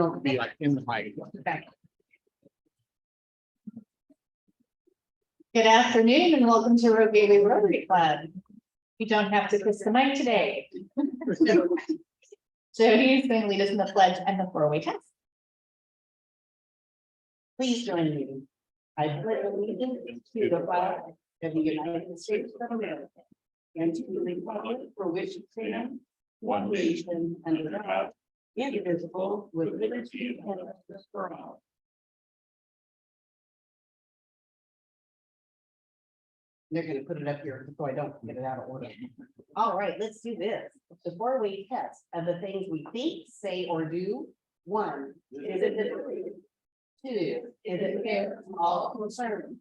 Don't be like in the mic. Okay. Good afternoon and welcome to Rotary Club. You don't have to kiss the mic today. Jody is going to lead us in the pledge and the four-way test. Please join me. I pledge allegiance to the flag of the United States of America and to the republic for which it stands, one nation under God, indivisible, with liberty and justice for all. They're going to put it up here so I don't get it out of order. All right, let's do this. The four-way test of the things we think, say, or do. 1, is it true? 2, is it fair to all concerned?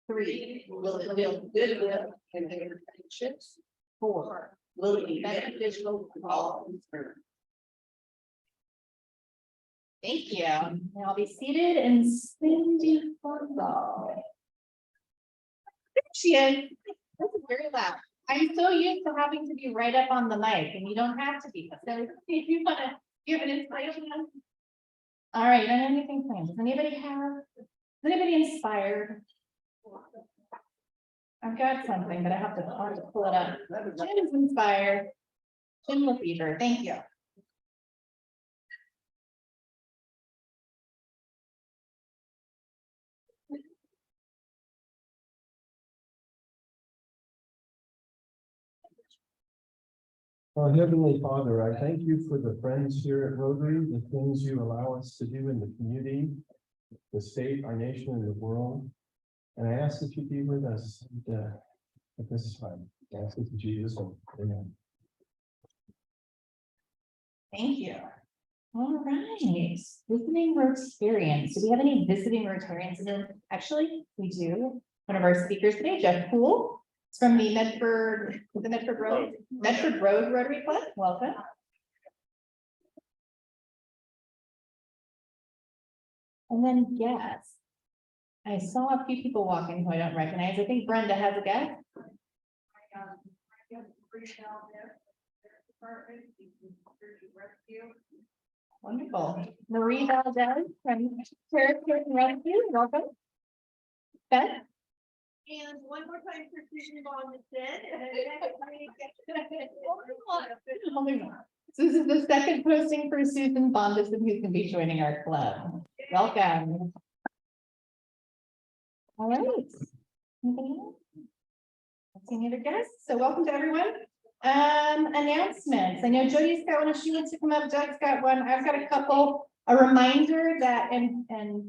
3, will it build goodwill and their friendships? 4, will it be beneficial to all concerned? Thank you. I'll be seated and Cindy Fondahl. There she is. That's very loud. I'm so used to having to be right up on the mic, and you don't have to be. So if you want to give an inspiration. All right, you don't have anything planned. Does anybody inspired? I've got something, but I have to pull it up. Jim's inspired. Jim Loeliger, thank you. Our Heavenly Father, I thank you for the friends here at Rotary, the things you allow us to do in the community, the state, our nation, and the world. And I ask that you be with us at this time. I ask it in Jesus' name. Amen. Thank you. All right. Visiting Rotarians. Do we have any visiting Rotarians? Actually, we do. One of our speakers today, Jeff Poole. It's from the Medford Road Rotary Club. Welcome. And then guests. I saw a few people walking who I don't recognize. I think Brenda has a guest. Wonderful. Marie Valdez from Character and Rescue. Welcome. Beth. And one more time for Susan Bond is dead. So this is the second posting for Susan Bondison, who's going to be joining our club. Welcome. All right. Anybody else? Any other guests? So welcome to everyone. Announcements. I know Jody's got one if she wants to come up. Doug's got one. I've got a couple. A reminder that and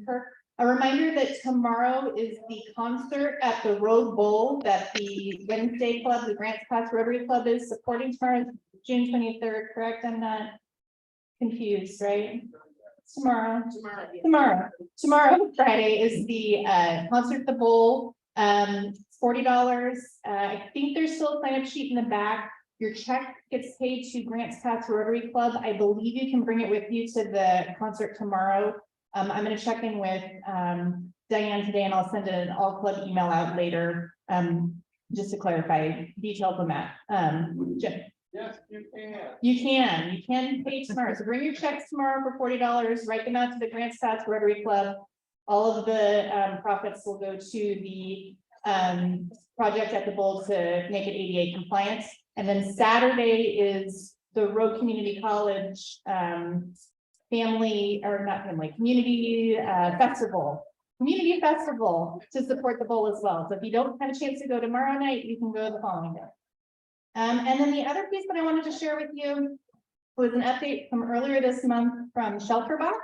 Kirk. A reminder that tomorrow is the concert at the Road Bowl that the Wednesday Club, the Grants Pass Rotary Club, is supporting tomorrow, June 23rd, correct? I'm not confused, right? Tomorrow, Friday is the concert at the Bowl. $40. I think there's still a sign-up sheet in the back. Your check gets paid to Grants Pass Rotary Club. I believe you can bring it with you to the concert tomorrow. I'm going to check in with Diane today, and I'll send an all club email out later just to clarify details on that. Jim. Yes, you can. You can pay tomorrow. So bring your checks tomorrow for $40. Write them out to the Grants Pass Rotary Club. All of the profits will go to the project at the Bowl to make it ADA compliant. And then Saturday is the Road Community College community festival to support the Bowl as well. So if you don't have a chance to go tomorrow night, you can go the following day. And then the other piece that I wanted to share with you was an update from earlier this month from ShelterBox.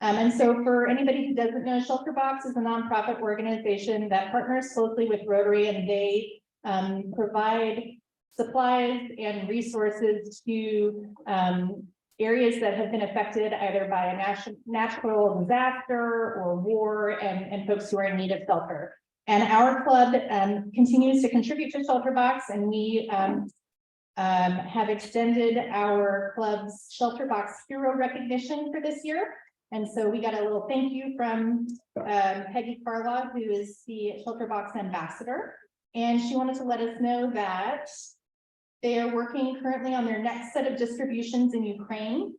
And so for anybody who doesn't know, ShelterBox is a nonprofit organization that partners closely with Rotary, and they provide supplies and resources to areas that have been affected either by a natural disaster or war, and folks who are in need of shelter. And our club continues to contribute to ShelterBox, and we have extended our club's ShelterBox Hero recognition for this year. And so we got a little thank you from Peggy Carla, who is the ShelterBox ambassador. And she wanted to let us know that they are working currently on their next set of distributions in Ukraine.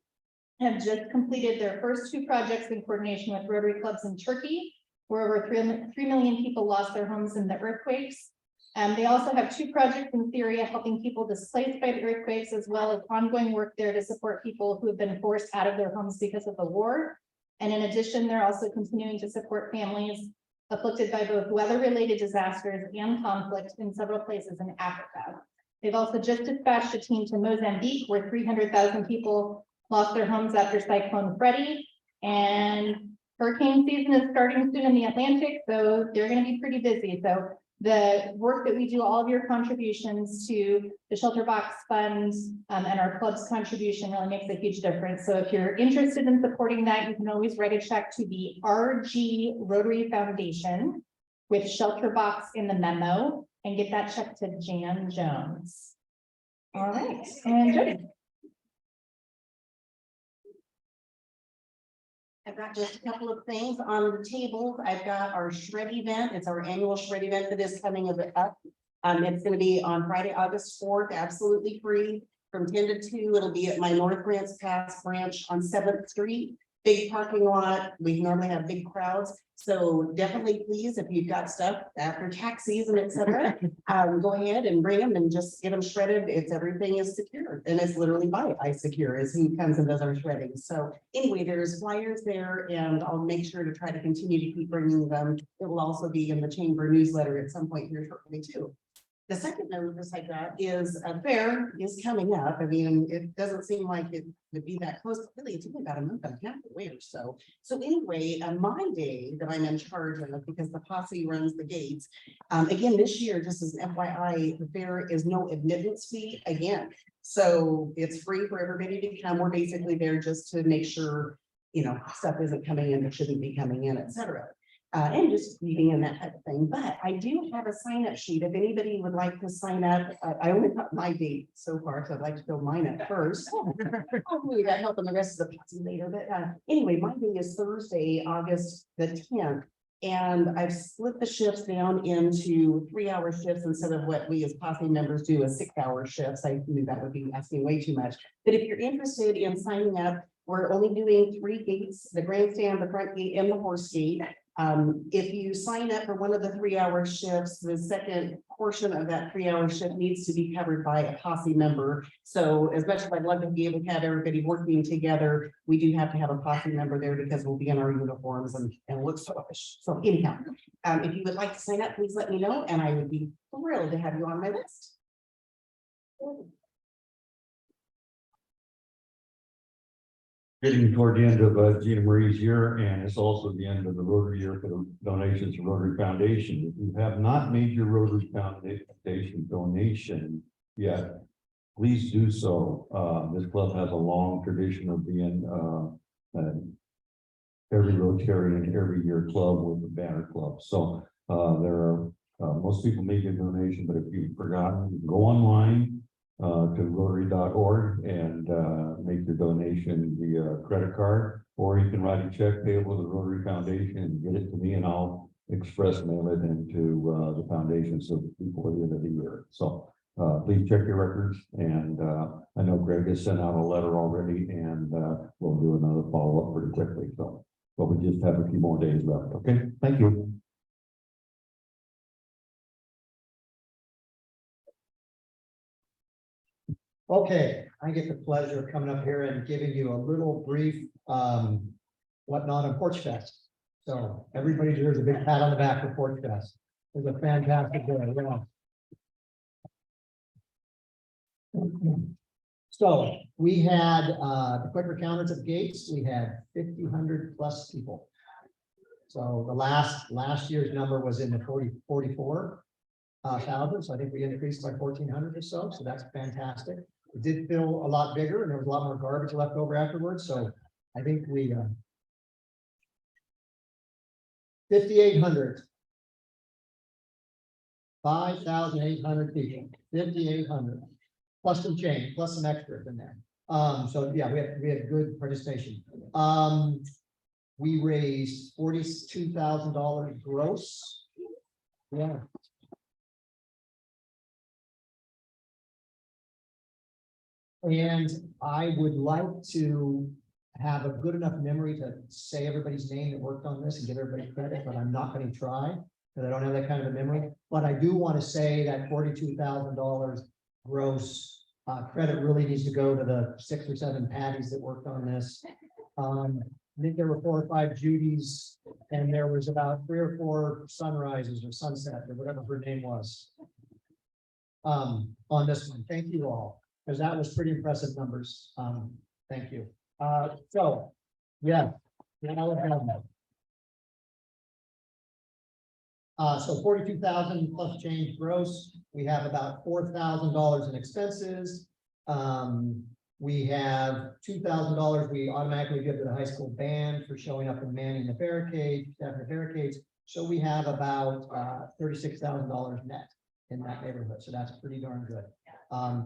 have just completed their first 2 projects in coordination with Rotary clubs in Turkey, where over 3 million people lost their homes in the earthquakes. They also have 2 projects in Syria helping people displaced by the earthquakes, as well as ongoing work there to support people who have been forced out of their homes because of the war. And in addition, they're also continuing to support families afflicted by both weather-related disasters and conflict in several places in Africa. They've also just dispatched a team to Mozambique, where 300,000 people lost their homes after Cyclone Freddie. And hurricane season is starting soon in the Atlantic, so they're going to be pretty busy. So the work that we do, all of your contributions to the Shelter Box Fund and our club's contribution really makes a huge difference. So if you're interested in supporting that, you can always write a check to the RG Rotary Foundation with Shelter Box in the memo and get that check to Jan Jones. All right, and Jody. I've got just a couple of things on the table. I've got our shred event. It's our annual shred event that is coming up. It's going to be on Friday, August 4th, absolutely free from 10 to 2. It'll be at my North Grants Pass branch on 7th Street. Big parking lot. We normally have big crowds. So definitely, please, if you've got stuff after tax season, etc., go ahead and bring them and just get them shredded. It's everything is secure, and it's literally by iSecure is who comes and does our shredding. So anyway, there's flyers there, and I'll make sure to try to continue to keep bringing them. It will also be in the chamber newsletter at some point here shortly too. The second notice I got is a fair is coming up. I mean, it doesn't seem like it would be that close, but really it's only about a month and a half away or so. So anyway, my day that I'm in charge of, because the posse runs the gates. Again, this year, just as an FYI, the fair is no admittance fee again. So it's free for everybody to come. We're basically there just to make sure, you know, stuff isn't coming in that shouldn't be coming in, etc. And just reading and that type of thing. But I do have a sign up sheet. If anybody would like to sign up, I only got my date so far, so I'd like to fill mine up first. Hopefully that helping the rest of the posse later. But anyway, my day is Thursday, August the 10th. And I've split the shifts down into 3-hour shifts instead of what we as posse members do as 6-hour shifts. I knew that would be asking way too much. But if you're interested in signing up, we're only doing 3 gates: the grandstand, the front gate, and the horse gate. If you sign up for one of the 3-hour shifts, the second portion of that 3-hour shift needs to be covered by a posse member. So as much as I'd love to be able to have everybody working together, we do have to have a posse member there because we'll be in our uniforms and look selfish. So anyhow, if you would like to sign up, please let me know, and I would be thrilled to have you on my list. Getting toward the end of Gina Marie's year, and it's also the end of the Rotary year for the donations to Rotary Foundation. If you have not made your Rotary Foundation donation yet, please do so. This club has a long tradition of being every Rotarian every year club with a banner club. So there are most people make a donation, but if you've forgotten, go online to rotary.org and make your donation via credit card, or you can write a check payable to the Rotary Foundation and get it to me, and I'll express mail it into the foundation so before the end of the year. So please check your records, and I know Greg has sent out a letter already, and we'll do another follow-up pretty quickly. So, but we just have a few more days left. Okay, thank you. Okay, I get the pleasure of coming up here and giving you a little brief whatnot on Porch Fest. So everybody deserves a big pat on the back for Porch Fest. It was a fantastic day. Yeah. So we had the quick encounters at the gates. We had 1,500 plus people. So the last year's number was in the 44,000. So I think we increased by 1,400 or so. So that's fantastic. It did feel a lot bigger, and there was a lot more garbage left over afterwards. So I think we 5,800. 5,800 people, 5,800 plus some change, plus some extras in there. So yeah, we had good participation. We raised $42,000 gross. Yeah. And I would like to have a good enough memory to say everybody's name that worked on this and give everybody credit, but I'm not going to try because I don't have that kind of a memory. But I do want to say that $42,000 gross credit really needs to go to the 6 or 7 Patties that worked on this. I think there were 4 or 5 Judys, and there was about 3 or 4 Sunrises or Sunset or whatever her name was. On this one, thank you all, because that was pretty impressive numbers. Thank you. So, yeah. So 42,000 plus change gross. We have about $4,000 in expenses. We have $2,000 we automatically give to the high school band for showing up and manning the barricades, staffing the barricades. So we have about $36,000 net in that neighborhood. So that's pretty darn good.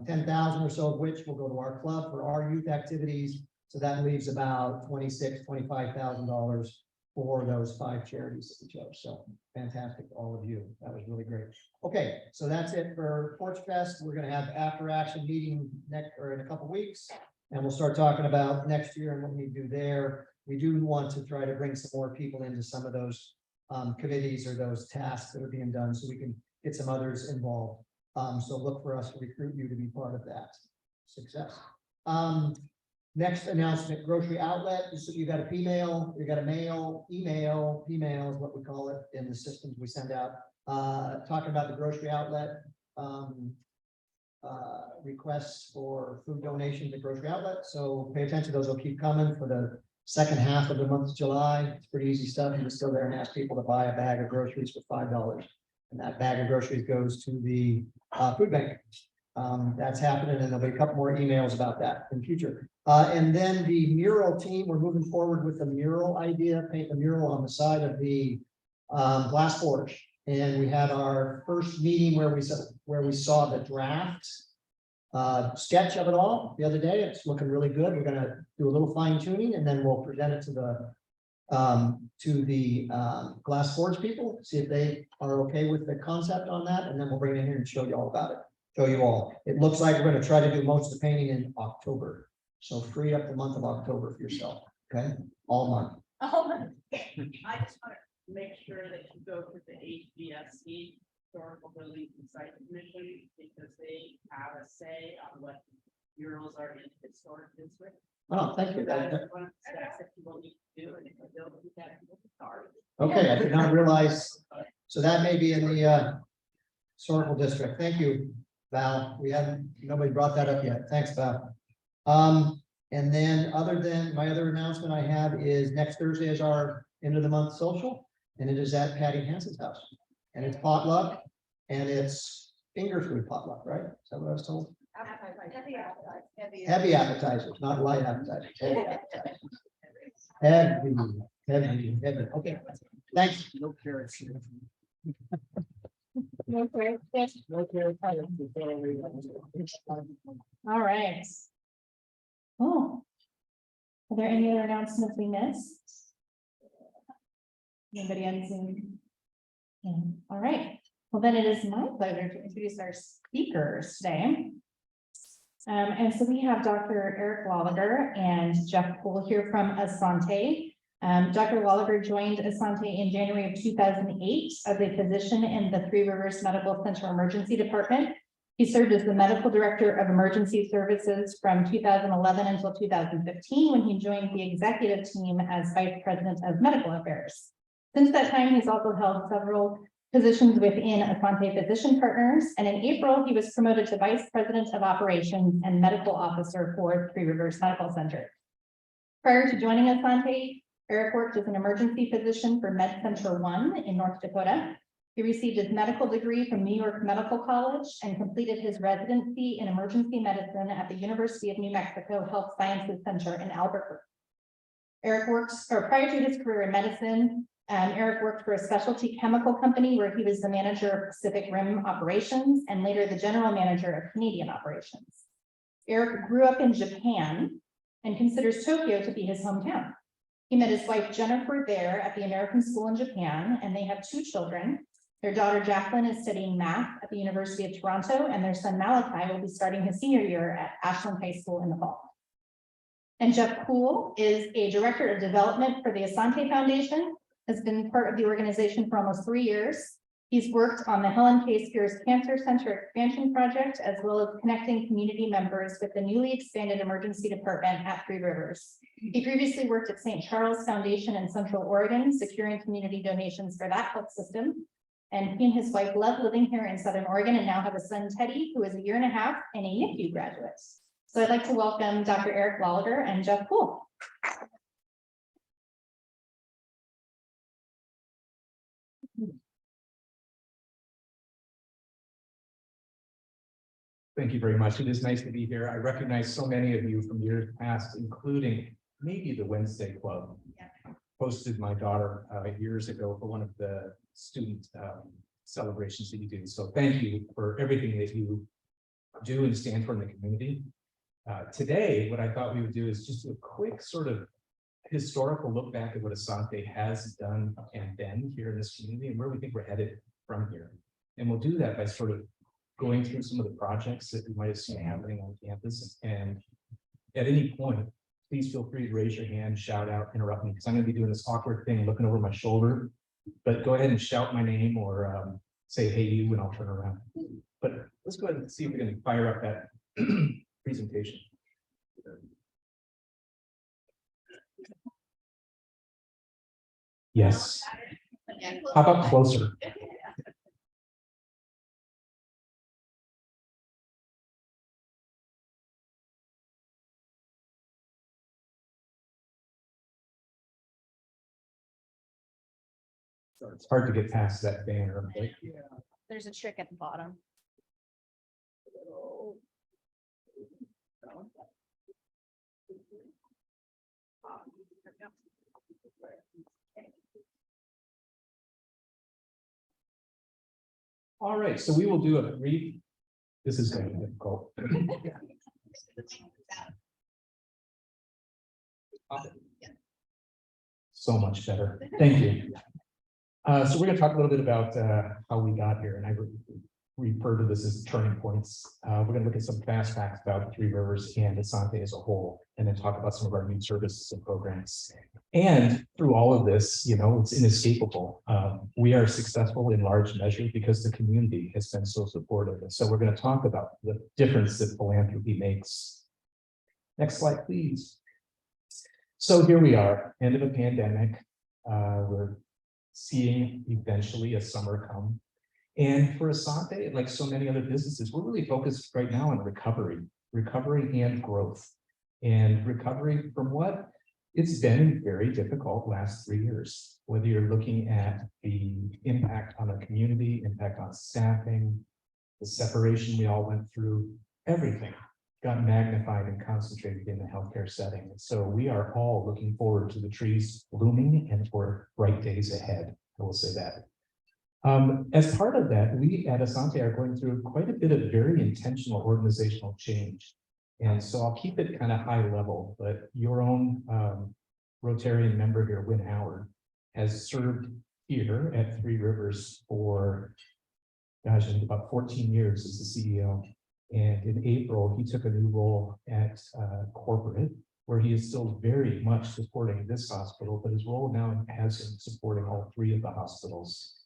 10,000 or so of which will go to our club for our youth activities. So that leaves about $25,000 for those 5 charities that we chose. So fantastic, all of you. That was really great. Okay, so that's it for Porch Fest. We're going to have after action meeting next or in a couple weeks, and we'll start talking about next year and what we do there. We do want to try to bring some more people into some of those committees or those tasks that are being done, so we can get some others involved. So look for us to recruit you to be part of that success. Next announcement, grocery outlet. So you got a email email is what we call it in the systems we send out. Talking about the grocery outlet, requests for food donations at grocery outlet. So pay attention, those will keep coming for the second half of the month of July. It's pretty easy stuff. You just go there and ask people to buy a bag of groceries for $5. And that bag of groceries goes to the food bank. That's happening, and there'll be a couple more emails about that in future. And then the mural team, we're moving forward with the mural idea, paint the mural on the side of the glass porch. And we had our first meeting where we saw the draft sketch of it all the other day. It's looking really good. We're gonna do a little fine tuning, and then we'll present it to the glass forge people, see if they are okay with the concept on that, and then we'll bring it in here and show you all about it. Show you all. It looks like we're going to try to do most of the painting in October. So free up the month of October for yourself. Okay, all month. I just want to make sure that you go to the HBSC, Historical Buildings and Site Commission, because they have a say on what murals are in the historic district. Oh, thank you. That is one of the steps that people need to do, and if you don't do that, people can start. Okay, I did not realize. So that may be in the historical district. Thank you, Val. Nobody brought that up yet. Thanks, Val. And then my other announcement I have is next Thursday is our end of the month social, and it is at Patty Hanson's house. And it's potluck, and it's finger food potluck, right? Is that what I was told? Heavy appetizers, not light appetizers. Heavy. Okay, thanks. No carrots. Okay. All right. Oh. Are there any other announcements we missed? Anybody on Zoom? Yeah. All right. Well, then it is my pleasure to introduce our speakers today. And so we have Dr. Eric Loeliger and Jeff Poole here from Asante. Dr. Loeliger joined Asante in January of 2008 as a physician in the Three Rivers Medical Center Emergency Department. He served as the medical director of emergency services from 2011 until 2015, when he joined the executive team as vice president of medical affairs. Since that time, he's also held several positions within Asante Physician Partners, and in April, he was promoted to vice president of operations and medical officer for Three Rivers Medical Center. Prior to joining Asante, Eric worked as an emergency physician for Med Center 1 in North Dakota. He received his medical degree from New York Medical College and completed his residency in emergency medicine at the University of New Mexico Health Sciences Center in Albuquerque. Prior to his career in medicine, Eric worked for a specialty chemical company where he was the manager of Pacific Rim operations and later the general manager of Canadian operations. Eric grew up in Japan and considers Tokyo to be his hometown. He met his wife Jennifer there at the American School in Japan, and they have 2 children. Their daughter Jacqueline is studying math at the University of Toronto, and their son Malachi will be starting his senior year at Ashland High School in the fall. And Jeff Poole is a director of development for the Asante Foundation, has been part of the organization for almost 3 years. He's worked on the Helen K. Spears Cancer Center expansion project, as well as connecting community members with the newly expanded emergency department at Three Rivers. He previously worked at St. Charles Foundation in Central Oregon, securing community donations for that health system. And he and his wife love living here in Southern Oregon and now have a son, Teddy, who is 1.5 years and a NICU graduate. So I'd like to welcome Dr. Eric Loeliger and Jeff Poole. Thank you very much. It is nice to be here. I recognize so many of you from years past, including maybe the Wednesday Club. Hosted my daughter years ago for one of the student celebrations that you do. So thank you for everything that you do and stand for in the community. Today, what I thought we would do is just a quick sort of historical look back at what Asante has done and been here in this community and where we think we're headed from here. And we'll do that by sort of going through some of the projects that you might have seen happening on campus. And at any point, please feel free to raise your hand, shout out, interrupt me, because I'm going to be doing this awkward thing, looking over my shoulder. But go ahead and shout my name or say, hey, you, and I'll turn around. But let's go ahead and see if we can fire up that presentation. Yes. How about closer? It's hard to get past that banner. But There's a trick at the bottom. all right, so we will do a brief. This is going to be difficult. So much better. Thank you. So we're going to talk a little bit about how we got here, and I refer to this as turning points. We're going to look at some fast facts about Three Rivers and Asante as a whole, and then talk about some of our new services and programs. And through all of this, you know, it's inescapable. We are successful in large measure because the community has been so supportive. And so we're going to talk about the difference that philanthropy makes. Next slide, please. So here we are, end of a pandemic. We're seeing eventually a summer come. And for Asante, like so many other businesses, we're really focused right now on recovery and growth. And recovery from what? It's been very difficult last 3 years, whether you're looking at the impact on our community, impact on staffing, the separation we all went through, everything got magnified and concentrated in the healthcare setting. And so we are all looking forward to the trees blooming and for bright days ahead. I will say that. As part of that, we at Asante are going through quite a bit of very intentional organizational change. And so I'll keep it kind of high level, but your own Rotarian member here, Wynn Howard, has served here at Three Rivers for, gosh, about 14 years as the CEO. And in April, he took a new role at corporate, where he is still very much supporting this hospital, but his role now has him supporting all 3 of the hospitals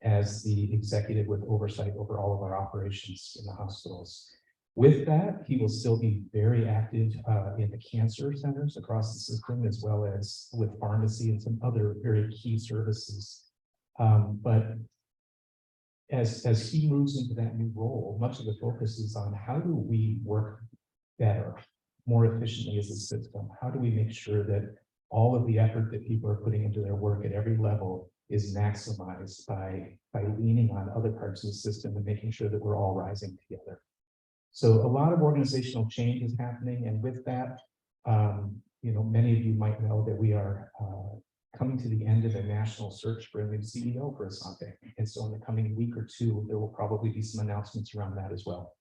as the executive with oversight over all of our operations in the hospitals. With that, he will still be very active in the cancer centers across the system, as well as with pharmacy and some other very key services. But as he moves into that new role, much of the focus is on how do we work better, more efficiently as a system? How do we make sure that all of the effort that people are putting into their work at every level is maximized by leaning on other parts of the system and making sure that we're all rising together? So a lot of organizational change is happening, and with that, you know, many of you might know that we are coming to the end of a national search for a new CEO for Asante. And so in the coming week or 2, there will probably be some announcements around that as well.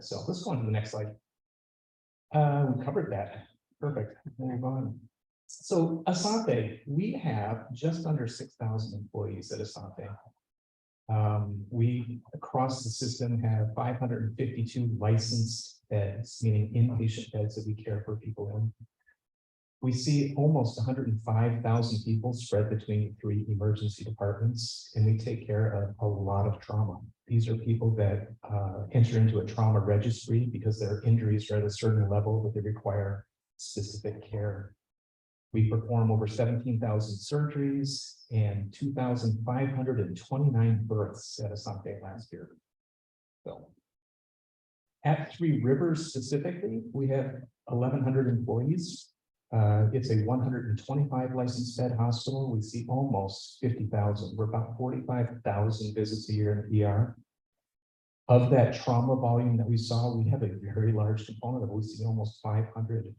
So let's go on to the next slide. We covered that. Perfect. Move on. So Asante, we have just under 6,000 employees at Asante. We across the system have 552 licensed beds, meaning inpatient beds that we care for people in. We see almost 105,000 people spread between 3 emergency departments, and we take care of a lot of trauma. These are people that enter into a trauma registry because their injuries are at a certain level that they require specific care. We perform over 17,000 surgeries and 2,529 births at Asante last year. So at Three Rivers specifically, we have 1,100 employees. It's a 125 licensed bed hospital. We see almost 50,000. We're about 45,000 visits a year in the ER. Of that trauma volume that we saw, we have a very large component of it. We see almost 500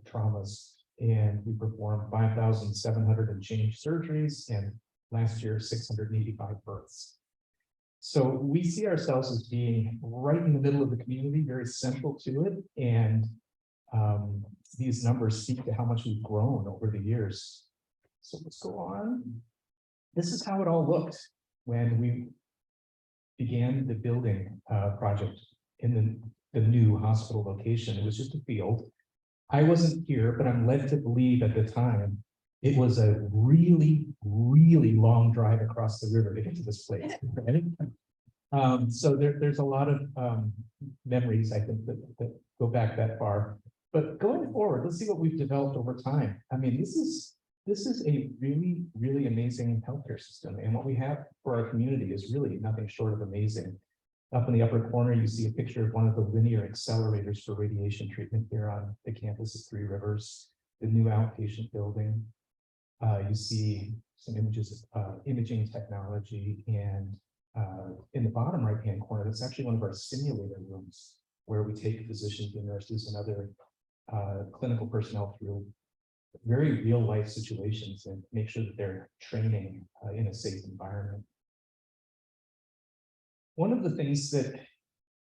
traumas, and we performed 5,700 and change surgeries, and last year 685 births. So we see ourselves as being right in the middle of the community, very central to it, and these numbers speak to how much we've grown over the years. So let's go on. This is how it all looked when we began the building project in the new hospital location. It was just a field. I wasn't here, but I'm led to believe at the time it was a really, really long drive across the river to get to this place. Right? So there's a lot of memories, I think, that go back that far. But going forward, let's see what we've developed over time. I mean, this is a really, really amazing healthcare system. And what we have for our community is really nothing short of amazing. Up in the upper corner, you see a picture of one of the linear accelerators for radiation treatment here on the campus of Three Rivers, the new outpatient building. You see some images of imaging technology, and in the bottom right-hand corner, that's actually one of our simulator rooms where we take physicians and nurses and other clinical personnel through very real life situations and make sure that they're training in a safe environment. One of the things that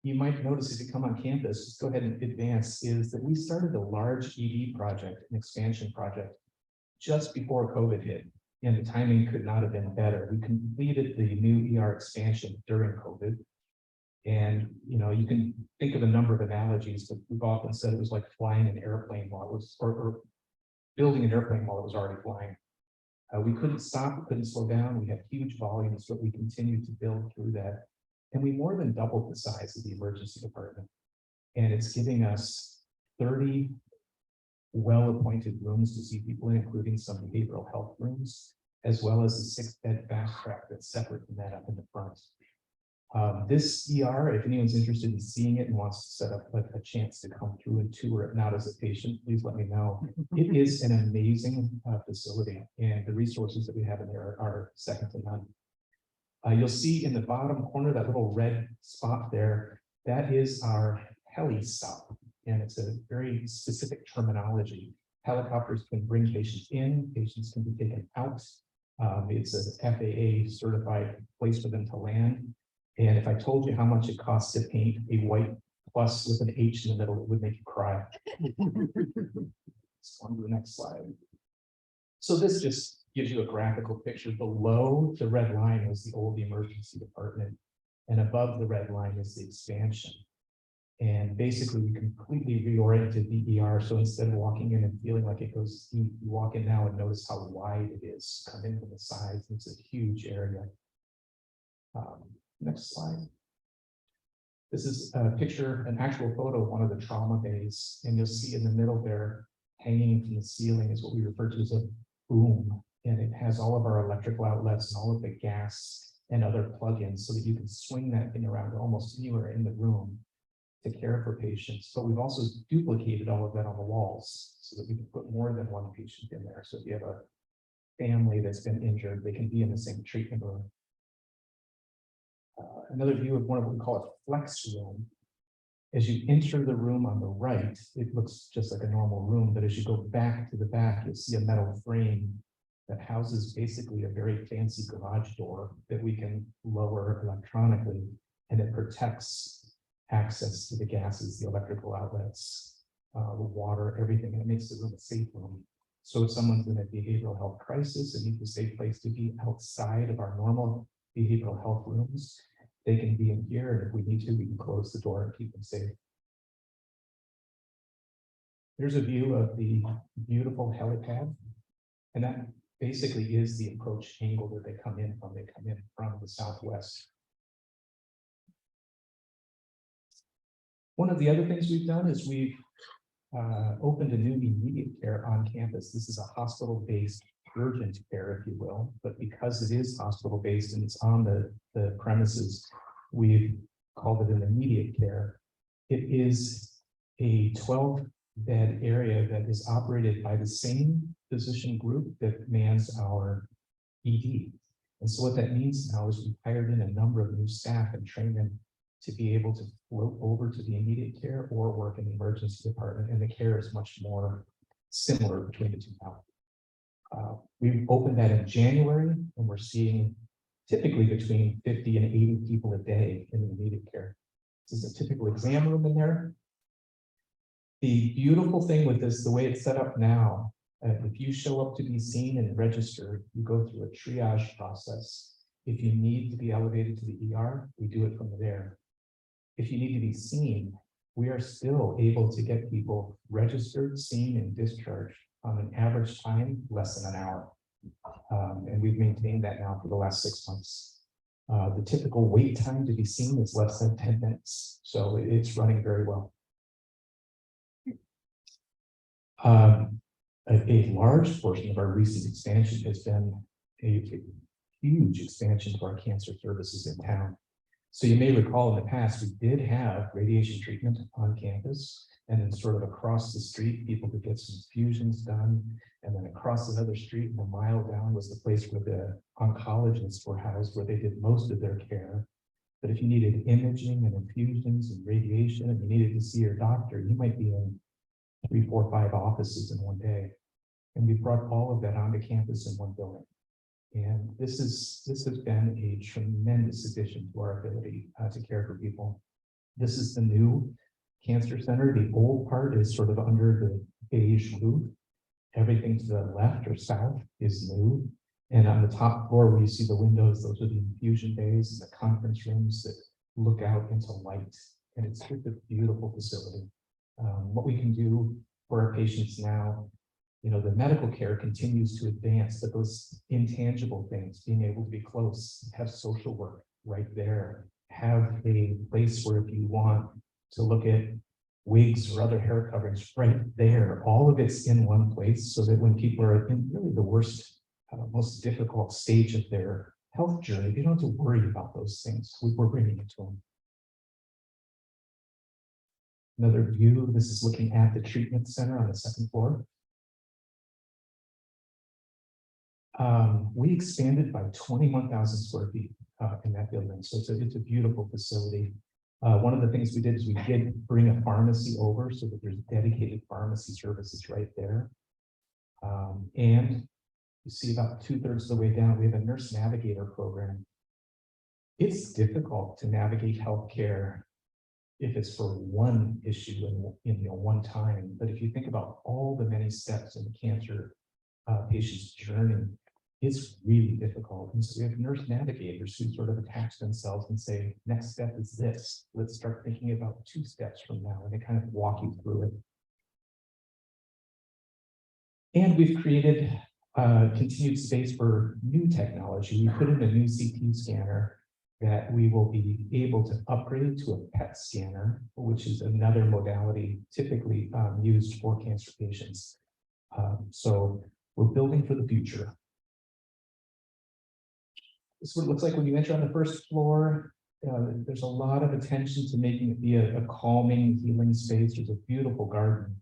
you might notice if you come on campus, just go ahead and advance, is that we started a large ED project, an expansion project, just before COVID hit, and the timing could not have been better. We completed the new ER expansion during COVID. And, you know, you can think of a number of analogies, but we've often said it was like flying an airplane while it was, or building an airplane while it was already flying. We couldn't stop, we couldn't slow down. We had huge volumes, but we continued to build through that. And we more than doubled the size of the emergency department. And it's giving us 30 well-appointed rooms to see people in, including some behavioral health rooms, as well as a 6-bed fast track that's separate from that up in the front. This ER, if anyone's interested in seeing it and wants to set up a chance to come through and tour it, not as a patient, please let me know. It is an amazing facility, and the resources that we have in there are second to none. You'll see in the bottom corner, that little red spot there, that is our heli stop, and it's a very specific terminology. Helicopters can bring patients in, patients can be taken out. It's a FAA certified place for them to land. And if I told you how much it costs to paint a white plus with an H in the middle, it would make you cry. Let's go on to the next slide. So this just gives you a graphical picture. Below the red line was the old emergency department, and above the red line is the expansion. And basically, we completely reoriented the ER. So instead of walking in and feeling like it goes deep, you walk in now and notice how wide it is. Come in from the sides. It's a huge area. Next slide. This is a picture, an actual photo of one of the trauma bays, and you'll see in the middle there, hanging from the ceiling, is what we refer to as a boom, and it has all of our electrical outlets and all of the gas and other plugins, so that you can swing that thing around almost anywhere in the room to care for patients. But we've also duplicated all of that on the walls so that we can put more than one patient in there. So if you have a family that's been injured, they can be in the same treatment room. Another view of one of what we call a flex room. As you enter the room on the right, it looks just like a normal room, but as you go back to the back, you'll see a metal frame that houses basically a very fancy garage door that we can lower electronically, and it protects access to the gases, the electrical outlets, the water, everything, and it makes the room a safe room. So if someone's in a behavioral health crisis and needs a safe place to be outside of our normal behavioral health rooms, they can be in here, and if we need to, we can close the door and keep them safe. There's a view of the beautiful helipad. And that basically is the approach angle that they come in from. They come in from the southwest. One of the other things we've done is we've opened a new immediate care on campus. This is a hospital-based urgent care, if you will, but because it is hospital-based and it's on the premises, we've called it an immediate care. It is a 12-bed area that is operated by the same physician group that mans our ED. And so what that means now is we've hired in a number of new staff and trained them to be able to float over to the immediate care or work in the emergency department, and the care is much more similar between the two now. We opened that in January, and we're seeing typically between 50 and 80 people a day in the immediate care. This is a typical exam room in there. The beautiful thing with this, the way it's set up now, if you show up to be seen and register, you go through a triage process. If you need to be elevated to the ER, we do it from there. If you need to be seen, we are still able to get people registered, seen, and discharged on an average time less than an hour. And we've maintained that now for the last 6 months. The typical wait time to be seen is less than 10 minutes. So it's running very well. A large portion of our recent expansion has been a huge expansion to our cancer services in town. So you may recall in the past, we did have radiation treatment on campus, and then sort of across the street, people could get some fusions done. And then across another street and a mile down was the place where the oncologists were housed, where they did most of their care. But if you needed imaging and infusions and radiation, and you needed to see your doctor, you might be in 3, 4, 5 offices in one day. And we brought all of that onto campus in one building. And this has been a tremendous addition to our ability to care for people. This is the new cancer center. The old part is sort of under the beige roof. Everything to the left or south is new. And on the top floor where you see the windows, those are the infusion bays and the conference rooms that look out into light. And it's just a beautiful facility. What we can do for our patients now, you know, the medical care continues to advance, but those intangible things, being able to be close, have social work right there, have a place where if you want to look at wigs or other hair coverings right there, all of it's in one place, so that when people are in really the worst, most difficult stage of their health journey, they don't have to worry about those things. We're bringing it to them. Another view, this is looking at the treatment center on the 2nd floor. We expanded by 21,000 square feet in that building. So it's a beautiful facility. One of the things we did is we did bring a pharmacy over so that there's dedicated pharmacy services right there. And you see about 2/3 of the way down, we have a nurse navigator program. It's difficult to navigate healthcare if it's for one issue in one time. But if you think about all the many steps in the cancer patient's journey, it's really difficult. And so we have nurse navigators who sort of attach themselves and say, next step is this. Let's start thinking about 2 steps from now, and they kind of walk you through it. And we've created continued space for new technology. We put in a new CT scanner that we will be able to upgrade to a PET scanner, which is another modality typically used for cancer patients. So we're building for the future. This is what it looks like when you enter on the 1st floor. There's a lot of attention to making it be a calming, healing space. There's a beautiful garden.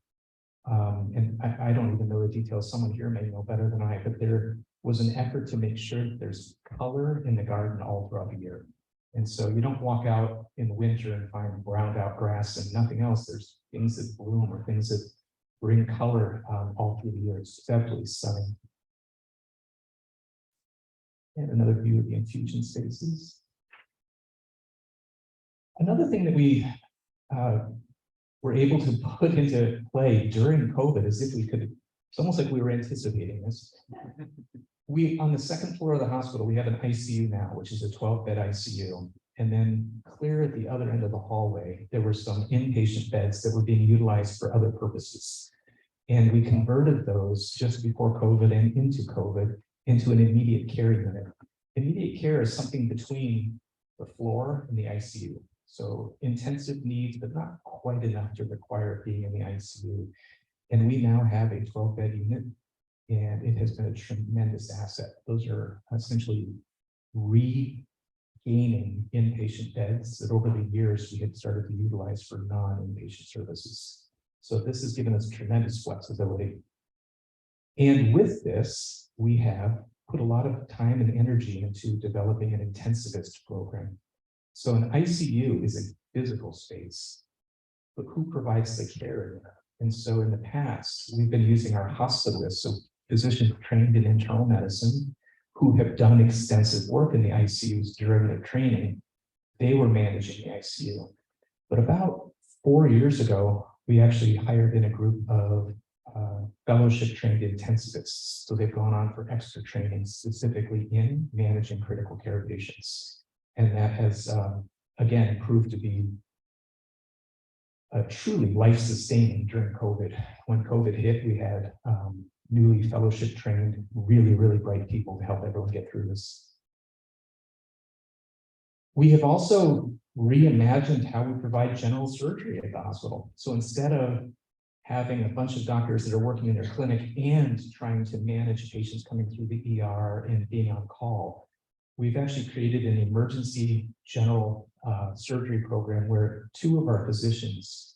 And I don't even know the details. Someone here may know better than I, but there was an effort to make sure that there's color in the garden all throughout the year. And so you don't walk out in the winter and find browned out grass and nothing else. There's things that bloom or things that bring color all through the year. It's absolutely stunning. And another view of the infusion spaces. Another thing that we were able to put into play during COVID, as if we could, it's almost like we were anticipating this. We, on the 2nd floor of the hospital, we have an ICU now, which is a 12-bed ICU. And then clear at the other end of the hallway, there were some inpatient beds that were being utilized for other purposes. And we converted those just before COVID and into COVID into an immediate care unit. Immediate care is something between the floor and the ICU. So intensive needs, but not quite enough to require being in the ICU. And we now have a 12-bed unit, and it has been a tremendous asset. Those are essentially regaining inpatient beds that over the years we had started to utilize for non-inpatient services. So this has given us tremendous flexibility. And with this, we have put a lot of time and energy into developing an intensivist program. So an ICU is a physical space, but who provides the care in there? And so in the past, we've been using our hospitalists, so physicians trained in internal medicine, who have done extensive work in the ICUs during their training. They were managing the ICU. But about 4 years ago, we actually hired in a group of fellowship trained intensivists. So they've gone on for extra training specifically in managing critical care patients. And that has, again, proved to be truly life-sustaining during COVID. When COVID hit, we had newly fellowship trained, really, really bright people to help everyone get through this. We have also reimagined how we provide general surgery at the hospital. So instead of having a bunch of doctors that are working in their clinic and trying to manage patients coming through the ER and being on call, we've actually created an emergency general surgery program where 2 of our physicians,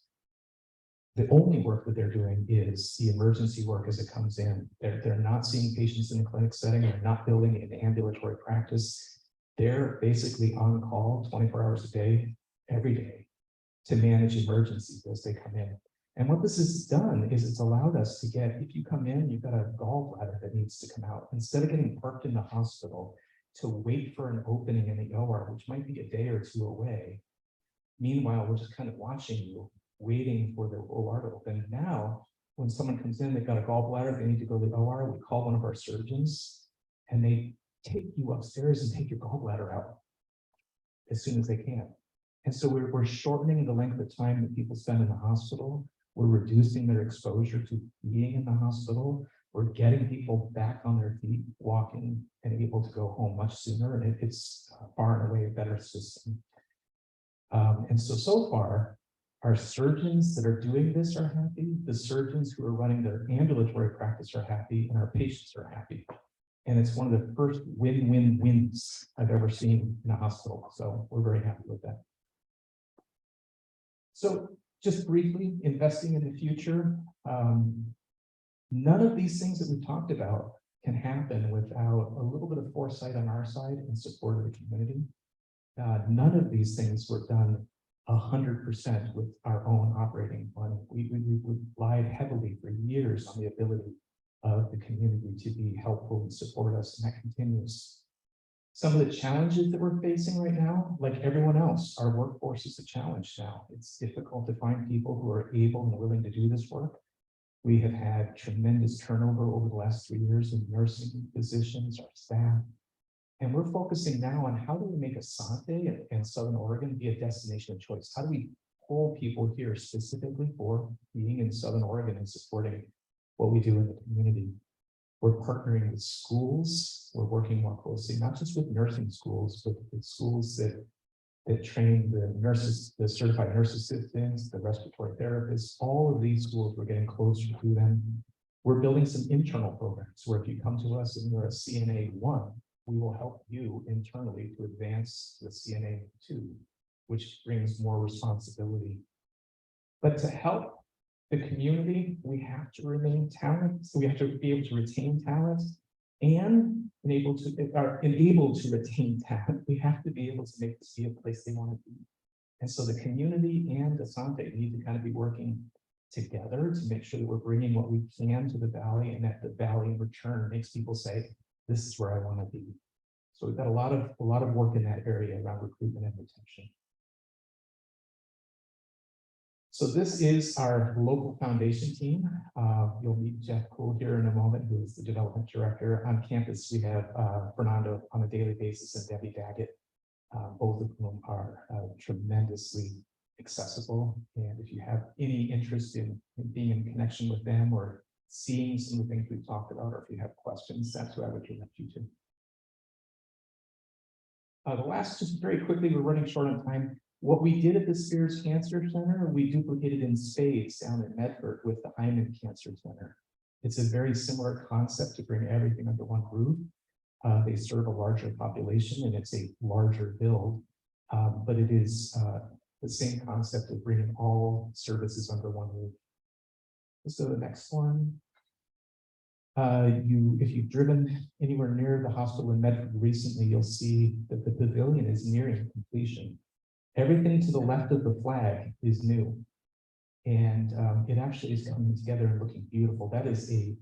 the only work that they're doing is the emergency work as it comes in. They're not seeing patients in the clinic setting. They're not building an ambulatory practice. They're basically on call 24 hours a day, every day, to manage emergencies as they come in. And what this has done is it's allowed us to get, if you come in, you've got a gallbladder that needs to come out. Instead of getting parked in the hospital to wait for an opening in the OR, which might be a day or 2 away. Meanwhile, we're just kind of watching you, waiting for the OR to open. Now, when someone comes in, they've got a gallbladder, they need to go to the OR, we call one of our surgeons, and they take you upstairs and take your gallbladder out as soon as they can. And so we're shortening the length of time that people spend in the hospital. We're reducing their exposure to being in the hospital. We're getting people back on their feet, walking, and able to go home much sooner. And it's far and away a better system. And so far, our surgeons that are doing this are happy. The surgeons who are running their ambulatory practice are happy, and our patients are happy. And it's one of the first win-win-wins I've ever seen in a hospital. So we're very happy with that. So just briefly, investing in the future. None of these things that we talked about can happen without a little bit of foresight on our side and support of the community. None of these things were done 100% with our own operating money. We relied heavily for years on the ability of the community to be helpful and support us, and that continues. Some of the challenges that we're facing right now, like everyone else, our workforce is a challenge now. It's difficult to find people who are able and willing to do this work. We have had tremendous turnover over the last 3 years in nursing physicians, our staff. And we're focusing now on how do we make Asante and Southern Oregon be a destination of choice? How do we pull people here specifically for being in Southern Oregon and supporting what we do in the community? We're partnering with schools. We're working more closely, not just with nursing schools, but with schools that train the nurses, the certified nurse assistants, the respiratory therapists. All of these schools, we're getting closer to them. We're building some internal programs where if you come to us and you're a CNA 1, we will help you internally to advance the CNA 2, which brings more responsibility. But to help the community, we have to remain talent. So we have to be able to retain talent and enable to retain talent. We have to be able to make this be a place they want to be. And so the community and Asante need to kind of be working together to make sure that we're bringing what we can to the Valley, and that the Valley in return makes people say, this is where I want to be. So we've got a lot of work in that area around recruitment and retention. So this is our local foundation team. You'll meet Jeff Cool here in a moment, who is the development director. On campus, we have Fernando on a daily basis and Debbie Daggett, both of whom are tremendously accessible. And if you have any interest in being in connection with them or seeing some of the things we've talked about, or if you have questions, that's who I would direct you to. The last, just very quickly, we're running short on time. What we did at the Spears Cancer Center, we duplicated in spades down in Medford with the Hyman Cancer Center. It's a very similar concept to bring everything under one roof. They serve a larger population and it's a larger build, but it is the same concept of bringing all services under one roof. So the next one. If you've driven anywhere near the hospital in Medford recently, you'll see that the pavilion is nearing completion. Everything to the left of the flag is new. And it actually is coming together and looking beautiful. That is a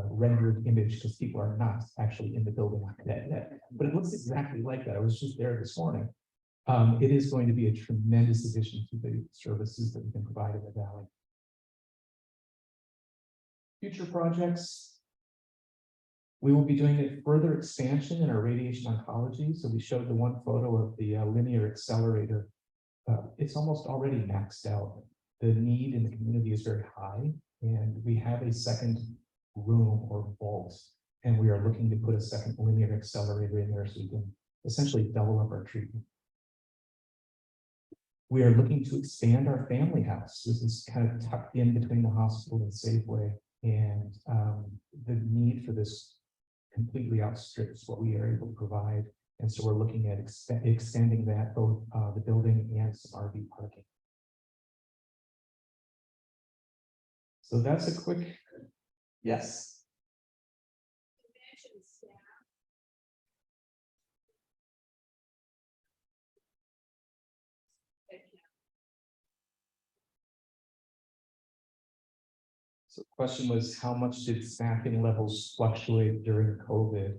rendered image because people are not actually in the building yet. But it looks exactly like that. I was just there this morning. It is going to be a tremendous addition to the services that we can provide in the valley. Future projects. We will be doing a further expansion in our radiation oncology. So we showed the one photo of the linear accelerator. It's almost already maxed out. The need in the community is very high, and we have a second room or vault, and we are looking to put a second linear accelerator in there so we can essentially double up our treatment. We are looking to expand our family house. This is kind of tucked in between the hospital and Safeway, and the need for this completely outstrips what we are able to provide. And so we're looking at extending that, both the building and some RV parking. So that's a quick, yes. So the question was, how much did staffing levels fluctuate during COVID?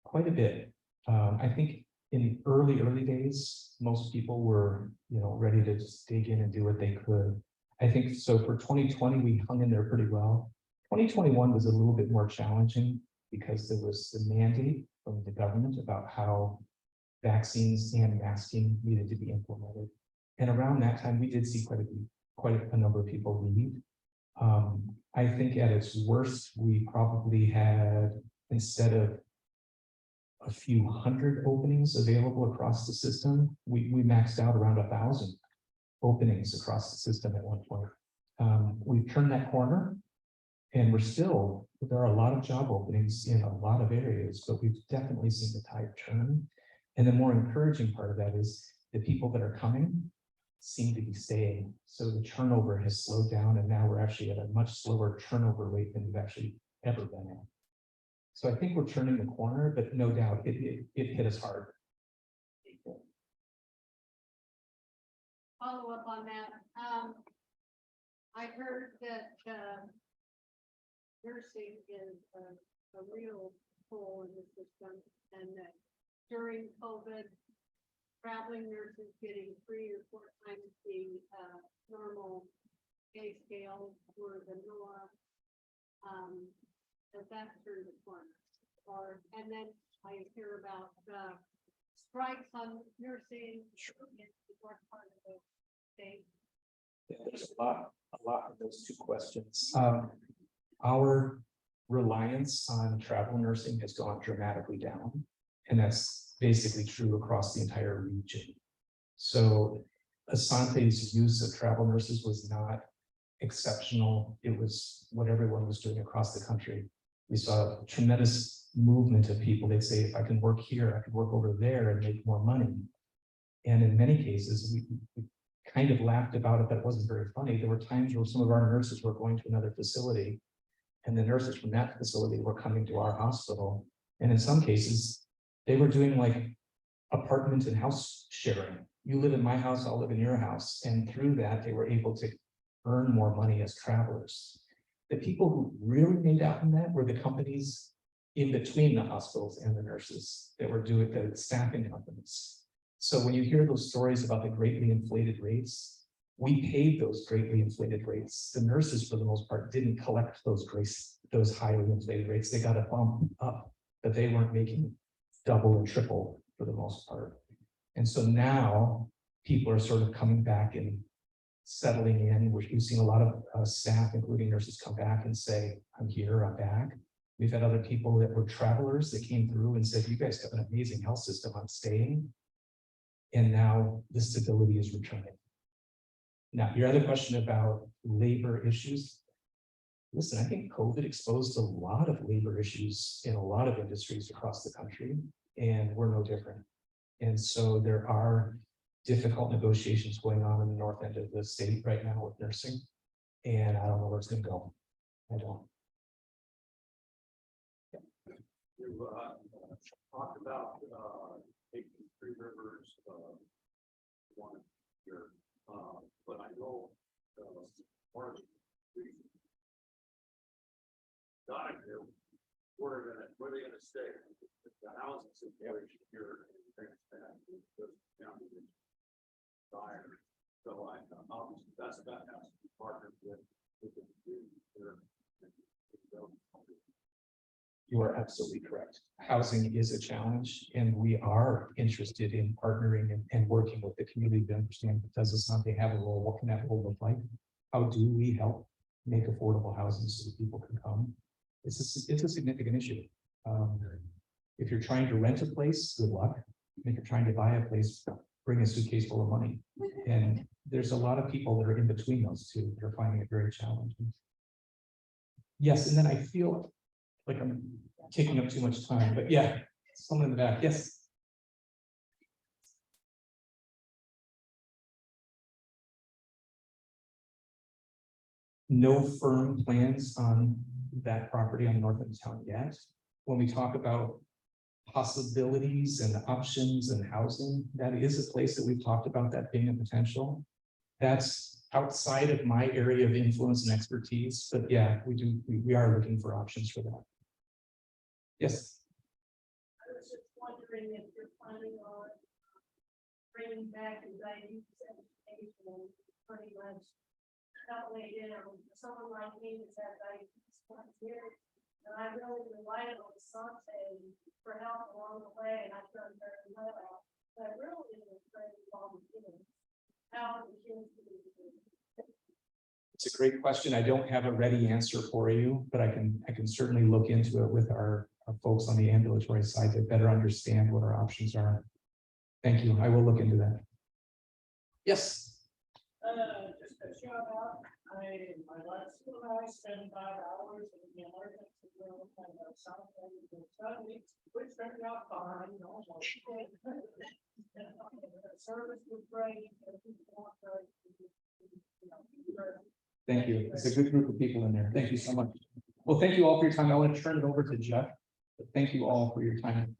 Quite a bit. I think in the early days, most people were, ready to just dig in and do what they could. I think so for 2020, we hung in there pretty well. 2021 was a little bit more challenging because there was the mandate from the government about how vaccines and masking needed to be implemented. And around that time, we did see quite a number of people leave. I think at its worst, we probably had, instead of a few hundred openings available across the system, we maxed out around 1,000 openings across the system at one point. We've turned that corner, and there are a lot of job openings in a lot of areas, but we've definitely seen the tide turn. And the more encouraging part of that is the people that are coming seem to be staying. So the turnover has slowed down, and now we're actually at a much slower turnover rate than we've actually ever been at. So I think we're turning the corner, but no doubt it hit us hard. Follow up on that. I heard that nursing is a real hole in the system, and that during COVID, traveling nurses getting 3 or 4 times the normal pay scale were the norm. That's turned the corner. And then I hear about strikes on nursing in the north part of the state. Yeah, there's a lot of those two questions. Our reliance on travel nursing has gone dramatically down, and that's basically true across the entire region. So Asante's use of travel nurses was not exceptional. It was what everyone was doing across the country. We saw a tremendous movement of people. They'd say, if I can work here, I could work over there and make more money. And in many cases, we kind of laughed about it, but it wasn't very funny. There were times where some of our nurses were going to another facility, and the nurses from that facility were coming to our hospital. And in some cases, they were doing like apartment and house sharing. You live in my house, I'll live in your house. And through that, they were able to earn more money as travelers. The people who really made out in that were the companies in between the hospitals and the nurses that were doing the staffing companies. So when you hear those stories about the greatly inflated rates, we paid those greatly inflated rates. The nurses, for the most part, didn't collect those highly inflated rates. They got a bump up, but they weren't making double and triple for the most part. And so now people are sort of coming back and settling in. We've seen a lot of staff, including nurses, come back and say, I'm here, I'm back. We've had other people that were travelers that came through and said, you guys have an amazing health system, I'm staying. And now the stability is returning. Now, your other question about labor issues. Listen, I think COVID exposed a lot of labor issues in a lot of industries across the country, and we're no different. And so there are difficult negotiations going on in the north end of the state right now with nursing. And I don't know where it's gonna go. I don't. You talked about taking Three Rivers one year, but I know part of the where they gonna stay? The housing situation here in Grandstand is just down to the dire. So obviously that's got to have to be partnered with the community here. You are absolutely correct. Housing is a challenge, and we are interested in partnering and working with the community to understand, does Asante have a role? What can that role look like? How do we help make affordable housing so that people can come? It's a significant issue. If you're trying to rent a place, good luck. If you're trying to buy a place, bring a suitcase full of money. And there's a lot of people that are in between those two that are finding it very challenging. Yes, and then I feel like I'm taking up too much time, but yeah, someone in the back, yes. No firm plans on that property on the north end of town yet. When we talk about possibilities and options and housing, that is a place that we've talked about that being a potential. That's outside of my area of influence and expertise, but yeah, we are looking for options for that. Yes. I was just wondering if you're planning on bringing back the diabetes education pretty much not way down. Someone like me that's had diabetes for years, and I really relied on Asante for help along the way, and I've done very well. But really, it's very long kids. How the kids do it. It's a great question. I don't have a ready answer for you, but I can certainly look into it with our folks on the ambulatory side to better understand what our options are. Thank you. I will look into that. Yes. Just a shout out. My last school, I spent 5 hours in the emergency room and something which turned out fine. The service was great. Thank you. It's a good group of people in there. Thank you so much. Well, thank you all for your time. I want to turn it over to Jeff. But thank you all for your time.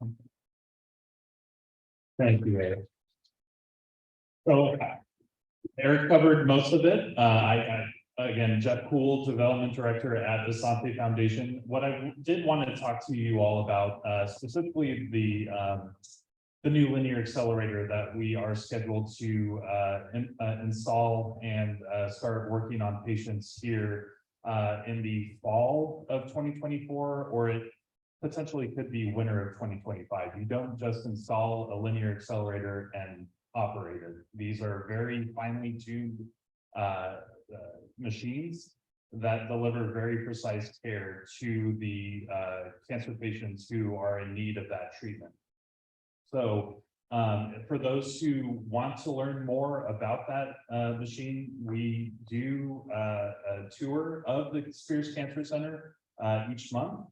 Thank you, Eric. So Eric covered most of it. Again, Jeff Poole, Development Director at Asante Foundation. What I did want to talk to you all about, specifically the new linear accelerator that we are scheduled to install and start working on patients here in the fall of 2024, or it potentially could be winter of 2025. You don't just install a linear accelerator and operate it. These are very finely tuned machines that deliver very precise care to the cancer patients who are in need of that treatment. So for those who want to learn more about that machine, we do a tour of the Spears Cancer Center each month.